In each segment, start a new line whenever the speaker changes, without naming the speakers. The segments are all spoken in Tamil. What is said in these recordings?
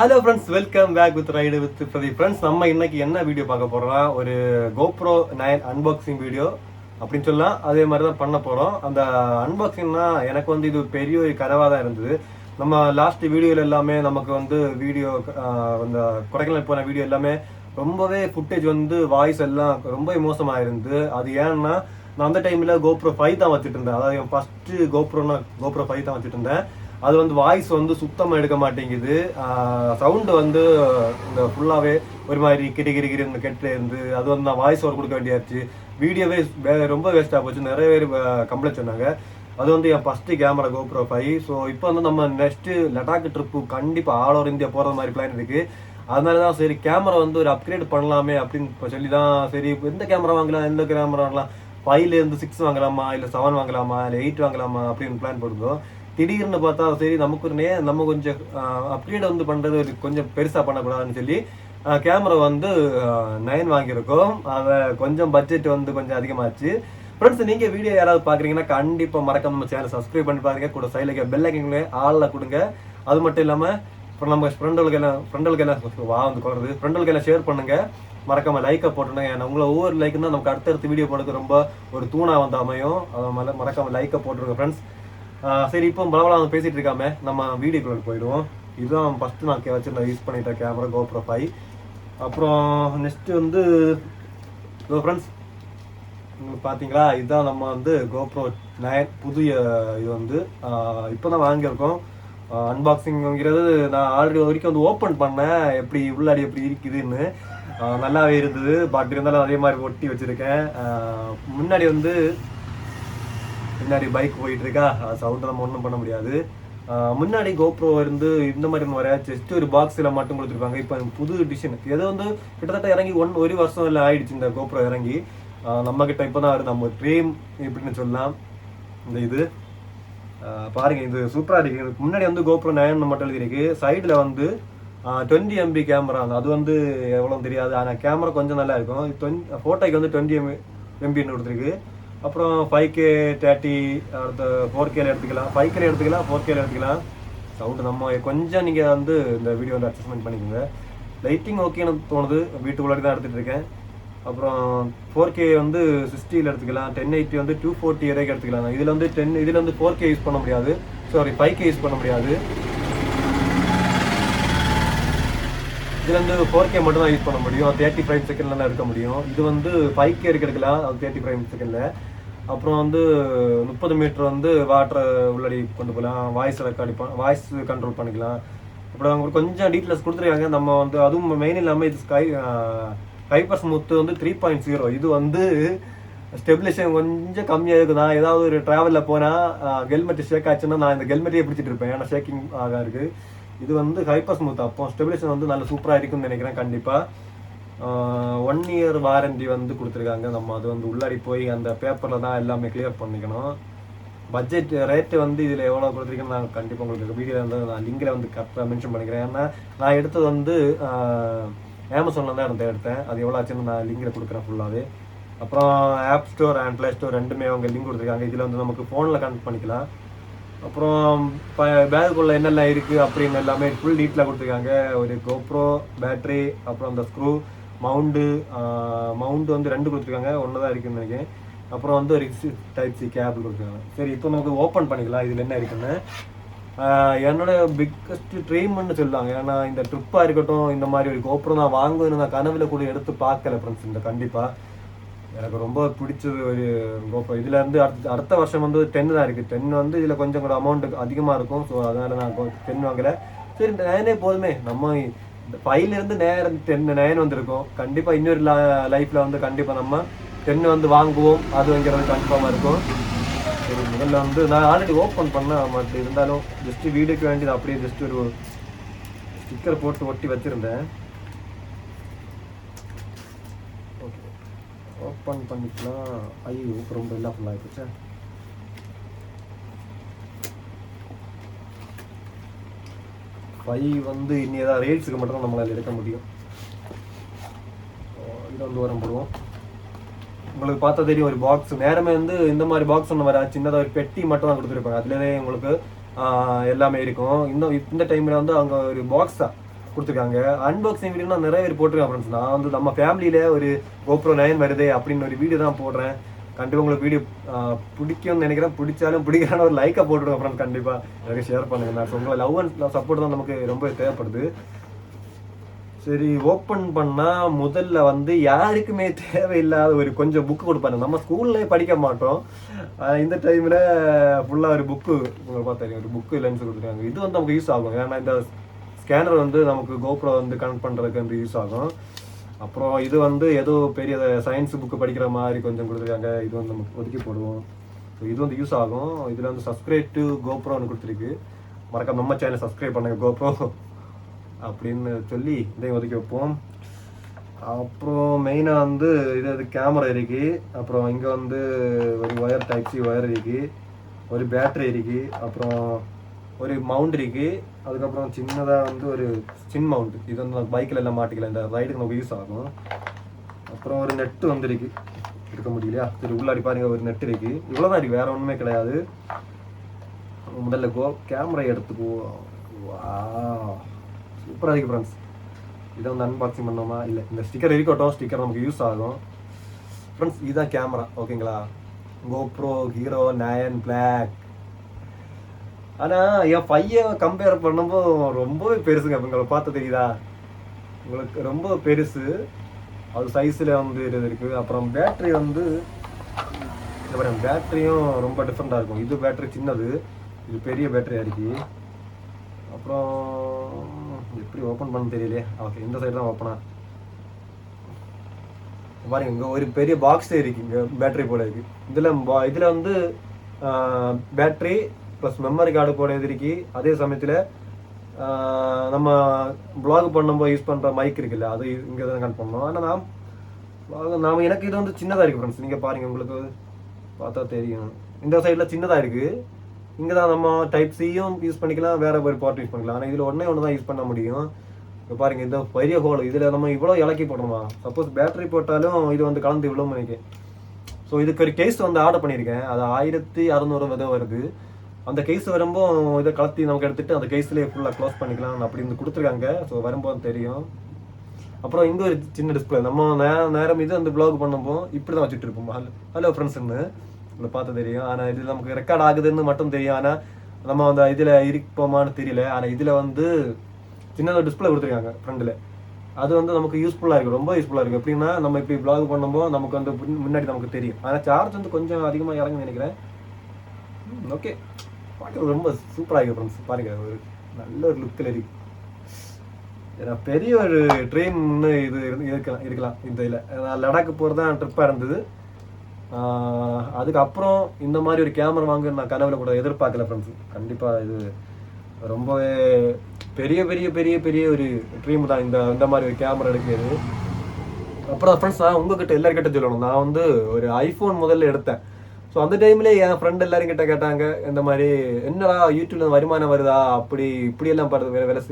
Hello friends, welcome back with ride with Pradeep. Friends, நம்ம இன்னைக்கு என்ன வீடியோ பார்க்க போறோம்னா ஒரு GoPro 9 அன்பாக்சிங் வீடியோ அப்படின்னு சொல்லலாம். அதே மாதிரி தான் பண்ண போறோம். அந்த அன்பாக்சிங்னா எனக்கு வந்து இது பெரிய ஒரு கனவாக தான் இருந்தது. நம்ம லாஸ்ட் வீடியோல எல்லாமே நமக்கு வந்து வீடியோ அந்த கொடைக்கானல் போன வீடியோ எல்லாமே ரொம்பவே ஃபுட்டேஜ் வந்து வாய்ஸ் எல்லாம் ரொம்ப மோசமாக இருந்து. அது ஏன்னா நான் அந்த டைமில் GoPro 5 தான் வச்சுட்டு இருந்தேன். அதாவது என் ஃபர்ஸ்ட் GoPro 5 தான் வச்சுட்டு இருந்தேன். அது வந்து வாய்ஸ் வந்து சுத்தமாக எடுக்க மாட்டேங்குது. சவுண்டு வந்து இந்த ஃபுல்லாகவே ஒரு மாதிரி கிரிகிரின்னு கெட்டு இருந்து அது வந்து நான் வாய்ஸ் ஓவர் கொடுக்க வேண்டியாச்சு. வீடியோவே ரொம்ப வேஸ்ட்டாக போச்சு. நிறைய பேர் கம்ப்ளைண்ட் சொன்னாங்க. அது வந்து என் ஃபஸ்ட்டு கேமரா GoPro 5. ஸோ இப்போ வந்து நம்ம நெக்ஸ்ட்டு லடாக் ட்ரிப்பு கண்டிப்பாக ஆல் ஓவர் இந்தியா போகிற மாதிரி பிளான் இருக்குது. அதனால தான் சரி கேமரா வந்து ஒரு அப்கிரேட் பண்ணலாமே அப்படின்னு சொல்லி தான் சரி எந்த கேமரா வாங்கலாம், எந்த கேமரா வாங்கலாம், 5லேருந்து 6 வாங்கலாமா, இல்லை 7 வாங்கலாமா, இல்லை 8 வாங்கலாமா அப்படின்னு பிளான் போட்டுருந்தோம். திடீர்னு பார்த்தா சரி நமக்கு நம்ம கொஞ்சம் அப்கிரேட் வந்து பண்ணுறது கொஞ்சம் பெருசாக பண்ணக்கூடாதுன்னு சொல்லி கேமரா வந்து 9 வாங்கியிருக்கோம். அதை கொஞ்சம் பட்ஜெட் வந்து கொஞ்சம் அதிகமாச்சு. ஃப்ரெண்ட்ஸ், நீங்கள் வீடியோ யாராவது பார்க்குறீங்கன்னா கண்டிப்பாக மறக்காம நம்ம சேனல் சப்ஸ்கிரைப் பண்ணி பாருங்க. கூட சைடில் பெல் ஐக்கன்ல ஆளில் கொடுங்க. அது மட்டும் இல்லாமல் இப்போ நம்ம ஃப்ரெண்டுகளுக்கு எல்லாம் ஷேர் பண்ணுங்க. மறக்காம லைக்கை போட்டுருங்க. ஏன்னா உங்களை ஒவ்வொரு லைக் தான் நமக்கு அடுத்தடுத்த வீடியோ போடுறது ரொம்ப ஒரு தூணா வந்து அமையும். அதை மறக்காம லைக்கை போட்டுருங்க ஃப்ரெண்ட்ஸ். சரி, இப்போ பலவலாம் பேசிட்டு இருக்காம நம்ம வீடியோக்குள்ள போயிடுவோம். இதுதான் ஃபர்ஸ்ட் நான் வச்சிருந்தேன் யூஸ் பண்ணிட்ட கேமரா GoPro 5. அப்புறம் நெக்ஸ்ட் வந்து ஃப்ரெண்ட்ஸ் பார்த்தீங்களா, இதுதான் நம்ம வந்து GoPro 9 புதிய இது வந்து இப்போ தான் வாங்கியிருக்கோம். அன்பாக்சிங்கிறது நான் ஆல்ரெடி வரைக்கும் வந்து ஓப்பன் பண்ணேன். எப்படி உள்ளாடி எப்படி இருக்குதுன்னு நல்லாவே இருந்தது. பட் இருந்தாலும் அதே மாதிரி ஒட்டி வச்சிருக்கேன். முன்னாடி பைக் போயிட்டு இருக்கா, சவுண்ட் நம்ம ஒன்றும் பண்ண முடியாது. முன்னாடி GoPro இருந்து இந்த மாதிரி வர ஜஸ்ட் ஒரு பாக்ஸில் மட்டும் கொடுத்துருப்பாங்க. இப்போ புது எடிஷன் எது வந்து கிட்டத்தட்ட இறங்கி ஒரு வருஷம் இல்லை ஆயிடுச்சு இந்த GoPro இறங்கி. நம்ம கிட்ட இப்போ தான் நம்ம ட்ரீம் எப்படின்னு சொல்லலாம். இந்த இது பாருங்க, இது சூப்பராக இருக்கு. முன்னாடி வந்து GoPro 9 மட்டும் எழுதிருக்கு. சைடில் வந்து 20 MB கேமரா. அது வந்து எவ்வளோ தெரியாது, ஆனால் கேமரா கொஞ்சம் நல்லா இருக்கும். ஃபோட்டோக்கு வந்து 20 MBன்னு கொடுத்துருக்கு. அப்புறம் 5K 30 அடுத்த 4Kல எடுத்துக்கலாம், 5Kல எடுத்துக்கலாம், 4Kல எடுத்துக்கலாம். சவுண்டு நம்ம கொஞ்சம் நீங்கள் வந்து இந்த வீடியோ வந்து அட்ஜஸ்ட்மெண்ட் பண்ணிக்கோங்க. லைட்டிங் ஓகேன்னு தோணுது. வீட்டுக்குள்ளாடி தான் எடுத்துகிட்டு இருக்கேன். அப்புறம் 4K வந்து 60ல் எடுத்துக்கலாம், 1080 வந்து 240 வரைக்கும் எடுத்துக்கலாம். இதில் வந்து 4K யூஸ் பண்ண முடியாது, 5K யூஸ் பண்ண முடியாது. இதில் வந்து 4K மட்டும் தான் யூஸ் பண்ண முடியும். 30 ஃப்ரேம் செகண்ட்லாம் எடுக்க முடியும். இது வந்து 5K எடுக்கலாம், அது 30 ஃப்ரேம் செகண்டில். அப்புறம் வந்து 30 மீட்டர் வந்து வாட்டர் உள்ளடி கொண்டு போகலாம். வாய்ஸ் கண்ட்ரோல் பண்ணிக்கலாம். அப்புறம் அவங்க கொஞ்சம் டீட்டெயில்ஸ் கொடுத்துருக்காங்க. நம்ம வந்து அதுவும் மெயின் இல்லாமல் இது ஹைப்பர் ஸ்மூத் வந்து 3.0. இது வந்து ஸ்டெபிலேஷன் கொஞ்சம் கம்மியாக இருக்குது. நான் ஏதாவது ஒரு ட்ராவலில் போனால் ஹெல்மெட் ஷேக் ஆச்சுன்னா நான் இந்த ஹெல்மெட்டையே பிடிச்சிட்டு இருப்பேன். ஏன்னா ஷேக்கிங் ஆக இருக்குது. இது வந்து ஹைப்பர் ஸ்மூத். அப்போ ஸ்டெபிலேஷன் வந்து நல்ல சூப்பராக இருக்குன்னு நினைக்கிறேன். கண்டிப்பாக 1 இயர் வாரண்டி வந்து கொடுத்துருக்காங்க. நம்ம அது வந்து உள்ளாடி போய் அந்த பேப்பரில் தான் எல்லாமே கிளியர் பண்ணிக்கணும். பட்ஜெட் ரேட்டு வந்து இதில் எவ்வளோ கொடுத்துருக்கேன்னு நான் கண்டிப்பாக உங்களுக்கு வீடியோ வந்து நான் லிங்கில் வந்து கரெக்டாக மென்ஷன் பண்ணிக்கிறேன். ஏன்னா நான் எடுத்தது வந்து அமேசானில் தான் எடுத்தேன். அது எவ்வளோ ஆச்சுன்னு நான் லிங்கில் கொடுக்குறேன் ஃபுல்லாகவே. அப்புறம் app store and play store ரெண்டுமே அவங்க லிங்க் கொடுத்துருக்காங்க. இதில் வந்து நமக்கு ஃபோனில் கனெக்ட் பண்ணிக்கலாம். அப்புறம் பேக்குக்குள்ளே என்னெல்லாம் இருக்குது அப்படின்னு எல்லாமே ஃபுல் டீட்டெயிலாக கொடுத்துருக்காங்க. ஒரு GoPro பேட்ரி, அப்புறம் அந்த ஸ்க்ரூ மவுண்டு வந்து 2 கொடுத்துருக்காங்க. ஒன்று தான் இருக்குன்னு நினைக்கிறேன். அப்புறம் வந்து ஒரு Type-C கேபிள் கொடுத்துருக்காங்க. சரி, இப்போ நமக்கு ஓப்பன் பண்ணிக்கலாம் இதில் என்ன இருக்குன்னு. என்னோட பிக்கஸ்ட் ட்ரீம்னு சொல்லுவாங்க. ஏன்னா இந்த ட்ரிப்பாக இருக்கட்டும், இந்த மாதிரி ஒரு GoPro நான் வாங்குவேன்னு நான் கனவுல கூட எடுத்து பார்க்கல ஃப்ரெண்ட்ஸ். இந்த கண்டிப்பாக எனக்கு ரொம்ப பிடிச்சது ஒரு GoPro. இதில் இருந்து அடுத்த வருஷம் வந்து 10 தான் இருக்குது. 10 வந்து இதில் கொஞ்சம் கூட அமௌண்ட் அதிகமாக இருக்கும். ஸோ அதனால் நான் 10 வாங்கலை. சரி, 9 போதுமே. நம்ம 5லேருந்து நேரம் 9 வந்திருக்கோம். கண்டிப்பாக இன்னொரு லைஃப்பில் வந்து கண்டிப்பாக நம்ம 10 வந்து வாங்குவோம். அதுங்கிறது கன்ஃபார்மாக இருக்கும். சரி, முதல்ல வந்து நான் ஆல்ரெடி ஓப்பன் பண்ணேன். பட் இருந்தாலும் ஜஸ்ட் வீடியோக்கு வேண்டியது அப்படியே ஜஸ்ட் ஒரு ஸ்டிக்கர் போட்டு ஒட்டி வச்சுருந்தேன். ஓகே, ஓப்பன் பண்ணிக்கலாம். ஐயோ, ரொம்ப எல்லாம் ஃபுல்லாக ஆகிடுச்சு. வந்து இன்னும் ஏதாவது ரேட்ஸுக்கு மட்டும் தான் நம்மளால் எடுக்க முடியும். இதை வந்து வரம் போடுவோம். உங்களுக்கு பார்த்தா தெரியும், ஒரு பாக்ஸ் நேரமே வந்து இந்த மாதிரி பாக்ஸ் ஒன்று வர சின்னதாக ஒரு பெட்டி மட்டும் தான் கொடுத்துருப்பாங்க. அதுலேயே உங்களுக்கு எல்லாமே இருக்கும். இந்த டைமில் வந்து அவங்க ஒரு பாக்ஸ் தான் கொடுத்துருக்காங்க. அன்பாக்சிங் வீடியோனா நிறைய பேர் போட்டிருக்காங்க ஃப்ரெண்ட்ஸ். நான் வந்து நம்ம ஃபேமிலியில் ஒரு GoPro 9 வருது அப்படின்னு ஒரு வீடியோ தான் போடுறேன். கண்டிப்பாக உங்களுக்கு வீடியோ பிடிக்கும்னு நினைக்கிறேன். பிடிச்சாலும் பிடிக்கிறான ஒரு லைக்கை போட்டுருங்க ஃப்ரெண்ட்ஸ். கண்டிப்பாக எனக்கு ஷேர் பண்ணுங்கள். நான் உங்களை லவ் அண்ட் சப்போர்ட் தான் நமக்கு ரொம்ப தேவைப்படுது. சரி, ஓப்பன் பண்ணால் முதல்ல வந்து யாருக்குமே தேவையில்லாத ஒரு கொஞ்சம் புக்கு கொடுப்பாங்க. நம்ம ஸ்கூல்லே படிக்க மாட்டோம். இந்த டைமில் ஃபுல்லாக ஒரு புக்கு உங்களுக்கு பார்த்தா ஒரு புக்கு லென்ஸ் கொடுத்துருக்காங்க. இது வந்து நமக்கு யூஸ் ஆகும். ஏன்னா இந்த ஸ்கேனர் வந்து நமக்கு GoPro வந்து கனெக்ட் பண்ணுறதுக்கு வந்து யூஸ் ஆகும். அப்புறம் இது வந்து ஏதோ பெரிய சயின்ஸ் புக்கு படிக்கிற மாதிரி கொஞ்சம் கொடுத்துருக்காங்க. இது வந்து நமக்கு ஒதுக்கி போடுவோம். ஸோ இது வந்து யூஸ் ஆகும். இதில் வந்து சப்ஸ்கிரைப் டு GoProன்னு கொடுத்துருக்கு. மறக்காம நம்ம சேனல் சப்ஸ்கிரைப் பண்ணுங்க GoPro அப்படின்னு சொல்லி இதையும் ஒதுக்கி வைப்போம். அப்புறம் மெயினாக வந்து இது கேமரா இருக்குது. அப்புறம் இங்கே வந்து ஒரு ஒயர் டைப் சி ஒயர் இருக்குது, ஒரு பேட்டரி இருக்குது, அப்புறம் ஒரு மவுண்ட் இருக்குது. அதுக்கப்புறம் சின்னதாக வந்து ஒரு சின் மவுண்ட். இது வந்து பைக்கில் எல்லாம் மாட்டிக்கல, இந்த ரைடுக்கு நமக்கு யூஸ் ஆகும். அப்புறம் ஒரு நெட்டு வந்துருக்கு, இருக்க முடியலையா? சரி, உள்ளாடி பாருங்க ஒரு நெட் இருக்குது. இவ்வளோதான் இருக்குது, வேறு ஒன்றுமே கிடையாது. முதல்ல கேமரா எடுத்துக்குவோம். சூப்பராக இருக்குது ஃப்ரெண்ட்ஸ். இதை வந்து அன்பாக்சிங் பண்ணோமா? இல்லை, இந்த ஸ்டிக்கர் இருக்கட்டும். ஸ்டிக்கர் நமக்கு யூஸ் ஆகும் ஃப்ரெண்ட்ஸ். இதுதான் கேமரா, ஓகேங்களா? GoPro Hero 9 Black. ஆனால் என் பையன் கம்பேர் பண்ணும்போது ரொம்பவே பெருசுங்க. உங்களை பார்த்து தெரியுதா? உங்களுக்கு ரொம்ப பெருசு. அது சைஸில் வந்து இது இருக்குது. அப்புறம் பேட்ரி வந்து பேட்டரியும் ரொம்ப டிஃப்ரெண்ட்டாக இருக்கும். இது பேட்டரி சின்னது, இது பெரிய பேட்டரியாக இருக்குது. அப்புறம் எப்படி ஓப்பன் பண்ண தெரியலையே. ஓகே, இந்த சைடு தான் ஓப்பனா பாருங்க. இங்கே ஒரு பெரிய பாக்ஸே இருக்குது, இங்கே பேட்டரி போட இருக்குது. இதில் வந்து பேட்டரி ப்ளஸ் மெமரி கார்டு போட இருக்கு. அதே சமயத்தில் நம்ம ப்ளாக் பண்ணும்போது யூஸ் பண்ணுற மைக் இருக்குல்ல, அது இங்கே தான் கனெக்ட் பண்ணோம். ஆனால் நாம் எனக்கு இது வந்து சின்னதாக இருக்குது ஃப்ரெண்ட்ஸ். நீங்கள் பாருங்கள், உங்களுக்கு பார்த்தா தெரியும். இந்த சைடில் சின்னதாக இருக்குது. இங்கே தான் நம்ம டைப் சியும் யூஸ் பண்ணிக்கலாம், வேறு ஒரு பார்ட் யூஸ் பண்ணிக்கலாம். ஆனால் இதில் ஒன்றே ஒன்று தான் யூஸ் பண்ண முடியும். இப்போ பாருங்கள், இந்த பெரிய ஹோல். இதில் நம்ம இவ்வளோ இலக்கி போடணுமா? சப்போஸ் பேட்டரி போட்டாலும் இது வந்து கலந்து இவ்வளோ மணிக்கு. ஸோ இதுக்கு ஒரு கேஸ் வந்து ஆர்டர் பண்ணியிருக்கேன். அது 1600 வருது. அந்த கேஸ் வரும்போது இதை கலத்தி நமக்கு எடுத்துகிட்டு அந்த கேஸ்லேயே ஃபுல்லாக க்ளோஸ் பண்ணிக்கலாம் அப்படின்னு கொடுத்துருக்காங்க. ஸோ வரும்போது தெரியும். அப்புறம் இங்கே ஒரு சின்ன டிஸ்பிளே. நம்ம நேரம் இது அந்த ப்ளாக் பண்ணும்போது இப்படி தான் வச்சுட்டு இருப்போம். ஹலோ ஃப்ரெண்ட்ஸ்ன்னு உங்களை பார்த்து தெரியும். ஆனால் இது நமக்கு ரெக்கார்ட் ஆகுதுன்னு மட்டும் தெரியும். ஆனால் நம்ம அந்த இதில் இருப்போமான்னு தெரியல. ஆனால் இதில் வந்து சின்னதாக டிஸ்பிளே கொடுத்துருக்காங்க ஃப்ரண்டில். அது வந்து நமக்கு யூஸ்ஃபுல்லாக இருக்குது, ரொம்ப யூஸ்ஃபுல்லாக இருக்குது. எப்படின்னா நம்ம இப்படி ப்ளாக் பண்ணும்போது நமக்கு வந்து முன்னாடி நமக்கு தெரியும். ஆனால் சார்ஜ் வந்து கொஞ்சம் அதிகமாக இறங்குன்னு நினைக்கிறேன். ஓகே, பார்க்க ரொம்ப சூப்பராக இருக்குது ஃப்ரெண்ட்ஸ். பாருங்கள், ஒரு நல்ல ஒரு லுக்கில் இருக்குது. ஏன்னா பெரிய ஒரு ட்ரெயின்னு இது இருக்கலாம். இந்த இதில் நான் லடாக்கு போகிறது தான் ட்ரிப்பாக இருந்தது. அதுக்கப்புறம் இந்த மாதிரி ஒரு கேமரா வாங்க நான் கனவுல கூட எதிர்பார்க்கல ஃப்ரெண்ட்ஸ். கண்டிப்பாக இது ரொம்பவே பெரிய பெரிய பெரிய பெரிய ஒரு ட்ரீம் தான் இந்த மாதிரி ஒரு கேமரா எடுக்கிறது. அப்புறம் ஃப்ரெண்ட்ஸ், நான் உங்ககிட்ட எல்லாருக்கிட்ட சொல்லணும், நான் வந்து ஒரு ஐஃபோன் முதல்ல எடுத்தேன். ஸோ அந்த டைம்லேயே என் ஃப்ரெண்ட் எல்லாரும் கிட்ட கேட்டாங்க, இந்த மாதிரி என்னடா யூடியூப்ல வருமானம் வருதா, இப்படியெல்லாம் படுறது வேலை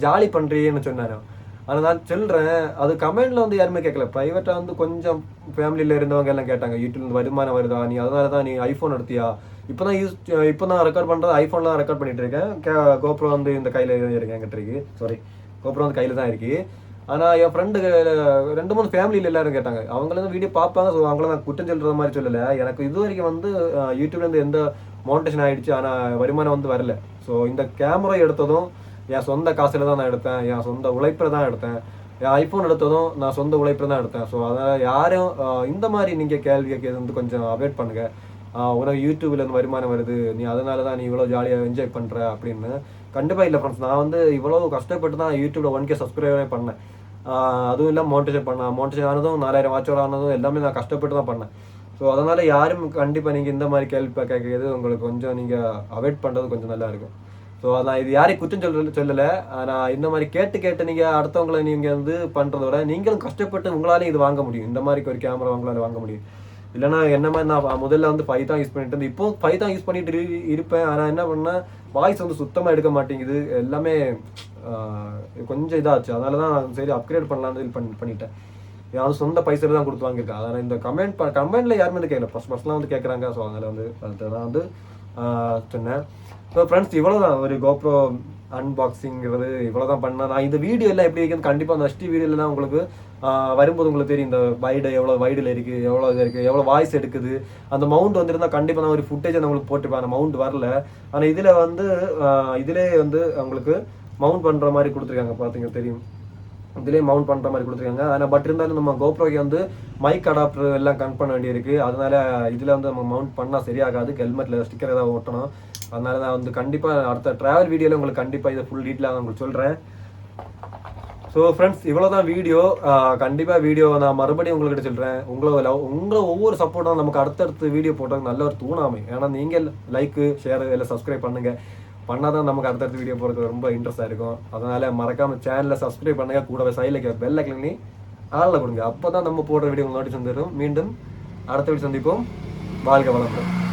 ஜாலி பண்ணுறீன்னு சொன்னாங்க. ஆனால் நான் சொல்கிறேன், அது கமெண்டில் வந்து யாருமே கேட்கல. ப்ரைவேட்டாக வந்து கொஞ்சம் ஃபேமிலியில் இருந்தவங்க எல்லாம் கேட்டாங்க, யூடியூப்லேருந்து வருமானம் வருதா, நீ அதனால தான் நீ ஐஃபோன் எடுத்தியா? இப்போ தான் ரெக்கார்ட் பண்ணுறது ஐஃபோனில் தான் ரெக்கார்ட் பண்ணிகிட்டு இருக்கேன். GoPro வந்து இந்த கையில் இருக்கேன், என்கிட்ட இருக்கு. சாரி, GoPro வந்து கையில் தான் இருக்குது. ஆனால் என் ஃப்ரெண்டு 2-3 ஃபேமிலியில் எல்லாரும் கேட்டாங்க. அவங்களும் வீடியோ பார்ப்பாங்க. ஸோ அவங்கள நான் குற்றம் சொல்கிற மாதிரி சொல்லலை. எனக்கு இது வரைக்கும் வந்து யூடியூப்லேருந்து எந்த மோனிட்டேஷன் ஆகிடுச்சு, ஆனால் வருமானம் வந்து வரல. ஸோ இந்த கேமரா எடுத்ததும் என் சொந்த காசில் தான் நான் எடுத்தேன், என் சொந்த உழைப்பில் தான் எடுத்தேன். என் ஐஃபோன் எடுத்ததும் நான் சொந்த உழைப்பில் தான் எடுத்தேன். ஸோ அதனால் யாரும் இந்த மாதிரி நீங்கள் கேள்வி கேட்கறது வந்து கொஞ்சம் அவாய்ட் பண்ணுங்கள். உனக்கு யூடியூப்லேருந்து வருமானம் வருது, நீ அதனால தான் நீ இவ்வளோ ஜாலியாக என்ஜாய் பண்ணுற அப்படின்னு. கண்டிப்பாக இல்லை ஃப்ரெண்ட்ஸ். நான் வந்து இவ்வளோ கஷ்டப்பட்டு தான் யூடியூப்பில் 1K சப்ஸ்கிரைபரே பண்ணேன். அதுவும் இல்லாமல் மோனிட்டேஷன் ஆனதும் 4000 வாட்ச் ஹவர் ஆனதும் எல்லாமே நான் கஷ்டப்பட்டு தான் பண்ணேன். ஸோ அதனால் யாரும் கண்டிப்பாக நீங்கள் இந்த மாதிரி கேள்வி கேட்கறது உங்களுக்கு கொஞ்சம் நீங்கள் அவாய்ட் பண்ணுறது கொஞ்சம் நல்லா இருக்கும். ஸோ நான் இது யாரையும் குற்றம் சொல்லலை. நான் இந்த மாதிரி கேட்டு நீங்கள் அடுத்தவங்களை நீங்கள் வந்து பண்ணுறத விட நீங்களும் கஷ்டப்பட்டு உங்களாலே இது வாங்க முடியும். இந்த மாதிரி ஒரு கேமரா உங்களால் வாங்க முடியும். இல்லைனா என்ன மாதிரி நான் முதல்ல வந்து 5 தான் யூஸ் பண்ணிட்டு இருந்தேன். இப்போ 5 தான் யூஸ் பண்ணிட்டு இருப்பேன். ஆனால் என்ன பண்ணேன், வாய்ஸ் வந்து சுத்தமாக எடுக்க மாட்டேங்குது. எல்லாமே கொஞ்சம் இதாச்சு. அதனால தான் சரி அப்கிரேட் பண்ணலான்னு பண்ணிட்டேன். யாரும் சொந்த பைசையில் தான் கொடுத்து வாங்கியிருக்கேன். அதனால் இந்த கமெண்ட்டில் யாருமே வந்து கேட்கல, ஃபர்ஸ்ட்லாம் வந்து கேட்குறாங்க. ஸோ அதனால் வந்து அதுதான் வந்து சொன்னேன். ஸோ ஃப்ரெண்ட்ஸ், இவ்வளோ தான் ஒரு GoPro அன்பாக்சிங்கிறது இவ்வளோதான் பண்ணேன். நான் இந்த வீடியோ எல்லாம் எப்படி இருக்குன்னு கண்டிப்பாக நெக்ஸ்ட் வீடியோலாம் உங்களுக்கு வரும்போது உங்களுக்கு தெரியும். இந்த வைடு எவ்வளோ வைடில் இருக்குது, எவ்வளோ இது இருக்குது, எவ்வளோ வாய்ஸ் எடுக்குது. அந்த மவுண்ட் வந்துருந்தால் கண்டிப்பாக நான் ஒரு ஃபுட்டேஜ் நான் உங்களுக்கு போட்டுப்பேன். அந்த மவுண்ட் வரல. ஆனால் இதில் வந்து இதிலே வந்து உங்களுக்கு மவுண்ட் பண்ணுற மாதிரி கொடுத்துருக்காங்க. பார்த்தீங்க தெரியும், இதிலே மவுண்ட் பண்ணுற மாதிரி கொடுத்துருக்காங்க. ஆனால் பட் இருந்தாலும் நம்ம கோப்ரோக்கு வந்து மைக் அடாப்டர் எல்லாம் கனெக்ட் பண்ண வேண்டியிருக்கு. அதனால இதில் வந்து நம்ம மவுண்ட் பண்ணால் சரியாகாது. ஹெல்மெட்டில் ஸ்டிக்கர் ஏதாவது ஒட்டணும். அதனால நான் வந்து கண்டிப்பாக அடுத்த ட்ராவல் வீடியோவில் உங்களுக்கு கண்டிப்பாக இதை ஃபுல் டீட்டெயிலாக உங்களுக்கு சொல்கிறேன். ஸோ ஃப்ரெண்ட்ஸ், இவ்வளோ தான் வீடியோ. கண்டிப்பாக வீடியோ நான் மறுபடியும் உங்கள்கிட்ட சொல்கிறேன். உங்களை ஒவ்வொரு சப்போர்ட்டும் நமக்கு அடுத்தடுத்து வீடியோ போட்டது நல்ல ஒரு தூணாமை. ஏன்னா நீங்கள் லைக்கு, ஷேர் இல்லை சப்ஸ்கிரைப் பண்ணுங்கள். பண்ணால் தான் நமக்கு அடுத்தடுத்து வீடியோ போகிறதுக்கு ரொம்ப இன்ட்ரெஸ்ட்டாக இருக்கும். அதனால் மறக்காமல் சேனலை சப்ஸ்கிரைப் பண்ணுங்கள். கூடவே சைடில் பெல் ஐக்கன் பண்ணி ஆளில் கொடுங்க. அப்போ தான் நம்ம போடுற வீடியோ நோட்டீஸ் வந்துடும். மீண்டும் அடுத்த வீடியோ சந்திப்போம். வாழ்க வளமுடன்.